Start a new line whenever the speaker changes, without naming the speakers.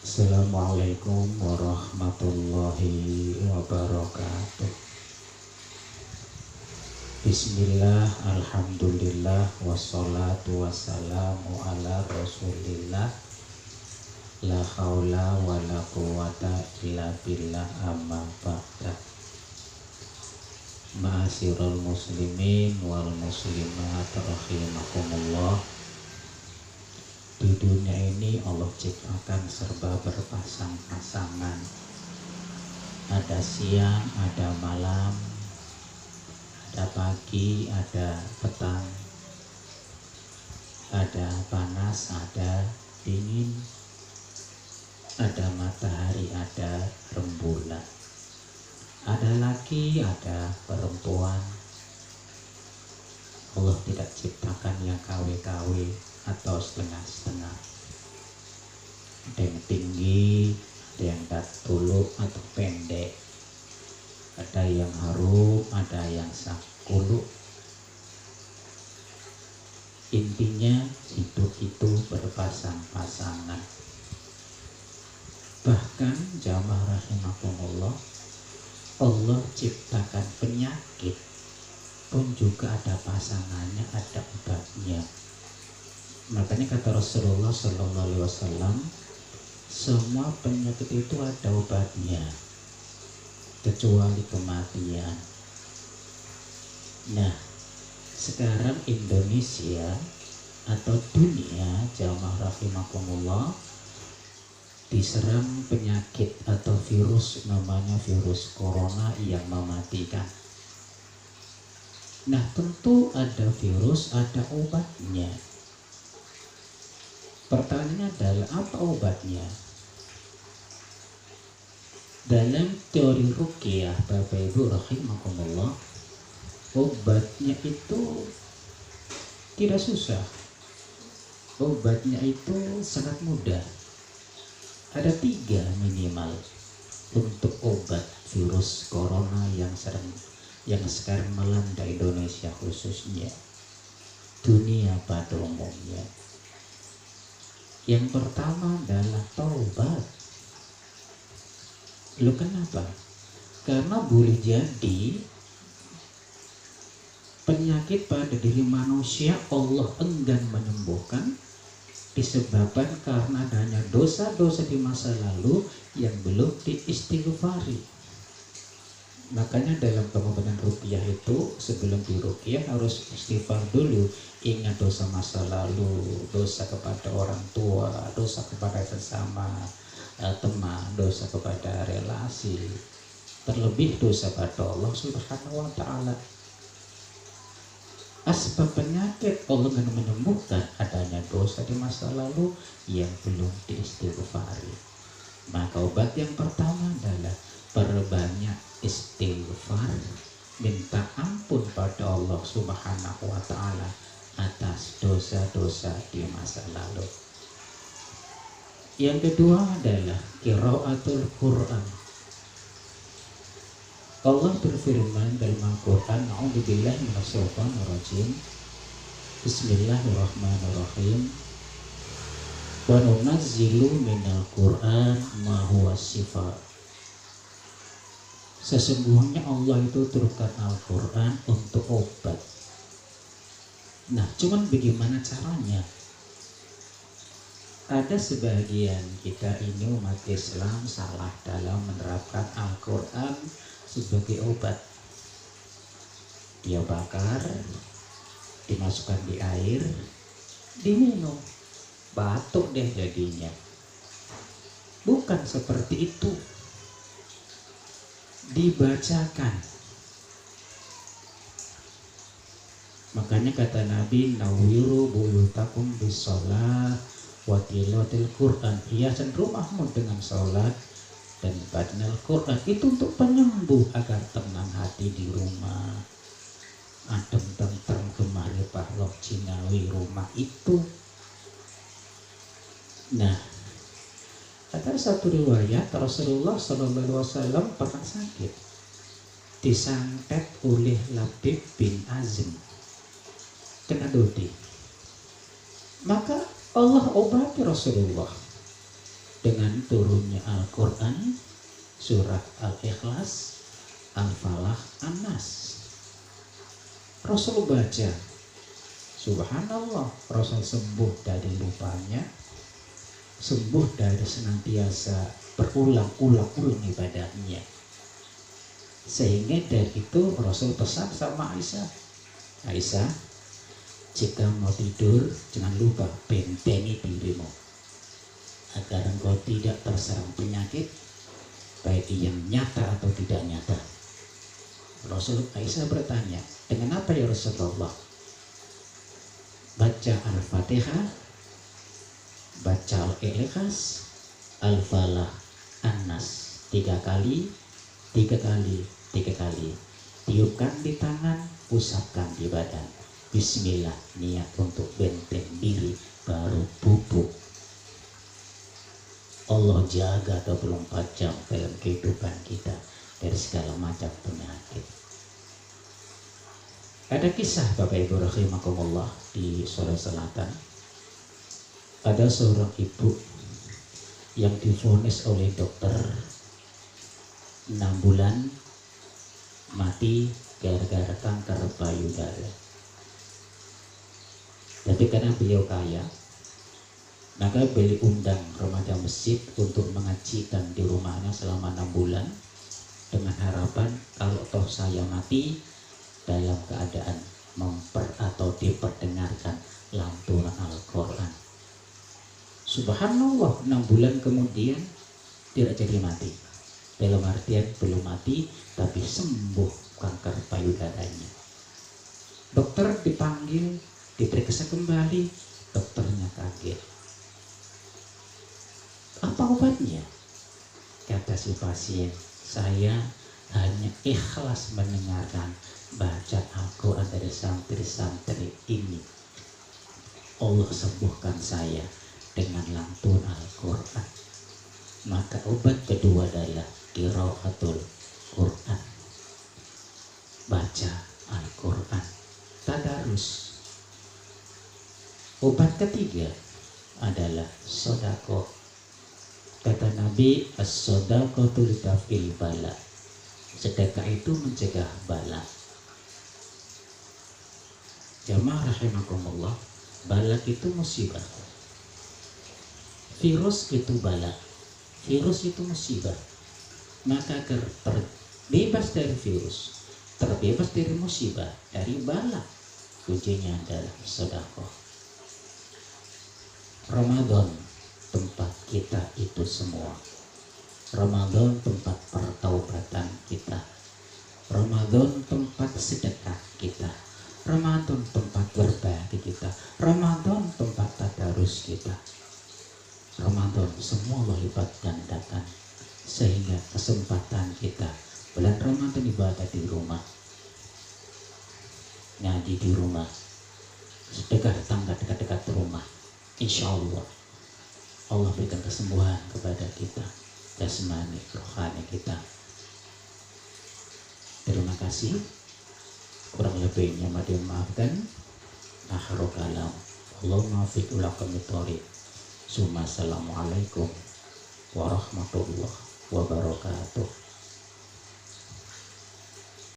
Assalamualaikum warahmatullahi wabarakatuh. Bismillah, alhamdulillah, wassalatu wassalamu ala rasulillah. La haula wa la quwata illa billah, amma ba'da. Ma'asyiral muslimin wal muslimat rahimakumullah. Di dunia ini Allah ciptakan serba berpasang-pasangan. Ada siang, ada malam, ada pagi, ada petang, ada panas, ada dingin, ada matahari, ada rembulan, ada laki, ada perempuan. Allah tidak ciptakan yang KW-KW atau setengah-setengah. Ada yang tinggi, ada yang tuluk atau pendek, ada yang harum, ada yang sakuluk. Intinya hidup itu berpasang-pasangan. Bahkan jamaah rahimakumullah, Allah ciptakan penyakit pun juga ada pasangannya, ada obatnya. Makanya kata Rasulullah Sallallahu Alaihi Wasallam, semua penyakit itu ada obatnya, kecuali kematian. Nah, sekarang Indonesia atau dunia jamaah rahimakumullah diserang penyakit atau virus, namanya virus corona yang mematikan. Nah, tentu ada virus, ada obatnya. Pertanyaannya adalah apa obatnya? Dalam teori ruqyah, Bapak Ibu rahimakumullah, obatnya itu tidak susah. Obatnya itu sangat mudah. Ada 3 minimal untuk obat virus corona yang sekarang melanda Indonesia khususnya, dunia pada umumnya. Yang pertama adalah taubat. Lu kenapa? Karena boleh jadi penyakit pada diri manusia Allah enggan menyembuhkan disebabkan karena adanya dosa-dosa di masa lalu yang belum diistighfari. Makanya dalam pengobatan ruqyah itu sebelum diruqyah harus istighfar dulu. Ingat dosa masa lalu, dosa kepada orang tua, dosa kepada sesama teman, dosa kepada relasi, terlebih dosa pada Allah Subhanahu wa ta'ala. Asbab penyakit Allah akan menyembuhkan adanya dosa di masa lalu yang belum diistighfari. Maka obat yang pertama adalah perbanyak istighfar, minta ampun pada Allah Subhanahu wa ta'ala atas dosa-dosa di masa lalu. Yang kedua adalah qiraatul Quran. Allah berfirman dalam Al-Quran, A'udzubillahi minasyaitonir rajim, Bismillahirrahmanirrahim, wa nunazzilu minal Qur'an ma huwa shifaa. Sesungguhnya Allah itu turunkan Al-Quran untuk obat. Nah, cuman bagaimana caranya? Ada sebagian kita ini umat Islam salah dalam menerapkan Al-Quran sebagai obat. Dia bakar, dimasukkan di air, diminum, batuk deh jadinya. Bukan seperti itu. Dibacakan. Makanya kata Nabi, nawiru buyutakum bisolah wa tilawatil Quran. Hiasan rumahmu dengan sholat dan bacaan Al-Quran. Itu untuk penyembuh agar tenang hati di rumah, adem tentrem gemari pahlok jinawi rumah itu. Nah, ada satu riwayat Rasulullah SAW pernah sakit, disantet oleh Labib bin Azim kena dodi. Maka Allah obati Rasulullah dengan turunnya Al-Quran, surat Al-Ikhlas, Al-Falah, An-Nas. Rasul baca, subhanallah, Rasul sembuh dari lupanya, sembuh dari senantiasa berulang-ulang ibadahnya. Sehingga dari itu Rasul pesan sama Aisyah, Aisyah, jika mau tidur jangan lupa bentengi dirimu agar engkau tidak terserang penyakit, baik yang nyata atau tidak nyata. Rasul Aisyah bertanya, dengan apa ya Rasulullah? Baca Al-Fatihah, baca Al-Ikhlas, Al-Falah, An-Nas 3 kali, 3 kali, 3 kali. Tiupkan di tangan, usapkan di badan. Bismillah, niat untuk benteng diri, baru bubuk. Allah jaga 24 jam dalam kehidupan kita dari segala macam penyakit. Ada kisah Bapak Ibu rahimakumullah di Sulawesi Selatan. Ada seorang ibu yang divonis oleh dokter 6 bulan mati gara-gara kanker payudara. Tapi karena beliau kaya, maka beliau undang remaja masjid untuk mengajikan di rumahnya selama 6 bulan dengan harapan kalau toh saya mati dalam keadaan atau diperdengarkan lantunan Al-Quran. Subhanallah, 6 bulan kemudian tidak jadi mati. Dalam artian belum mati tapi sembuh kanker payudaranya. Dokter dipanggil, diperiksa kembali, dokternya kaget. Apa obatnya? Kata si pasien, saya hanya ikhlas mendengarkan bacaan Al-Quran dari santri-santri ini. Allah sembuhkan saya dengan lantunan Al-Quran. Maka obat kedua adalah qiraatul Quran, baca Al-Quran, tadarus. Obat ketiga adalah sedekah. Kata Nabi, as-sadaqatu lidaf'il bala. Sedekah itu mencegah bala. Jamaah rahimakumullah, bala itu musibah. Virus itu bala. Virus itu musibah. Maka agar terbebas dari virus, terbebas dari musibah, dari bala, kuncinya adalah sedekah. Ramadan tempat kita itu semua. Ramadan tempat pertaubatan kita. Ramadan tempat sedekah kita. Ramadan tempat berbagi kita. Ramadan tempat tadarus kita. Ramadan semua Allah lipat gandakan sehingga kesempatan kita bulan Ramadan ibadah di rumah, ngaji di rumah, sedekah tangga dekat-dekat rumah. Insya Allah Allah berikan kesembuhan kepada kita, jasmani, rohani kita. Terima kasih. Kurang lebihnya mohon dimaafkan. Akhirul kalam. Allahumma fiq ulakum thoriq. Assalamualaikum warahmatullahi wabarakatuh.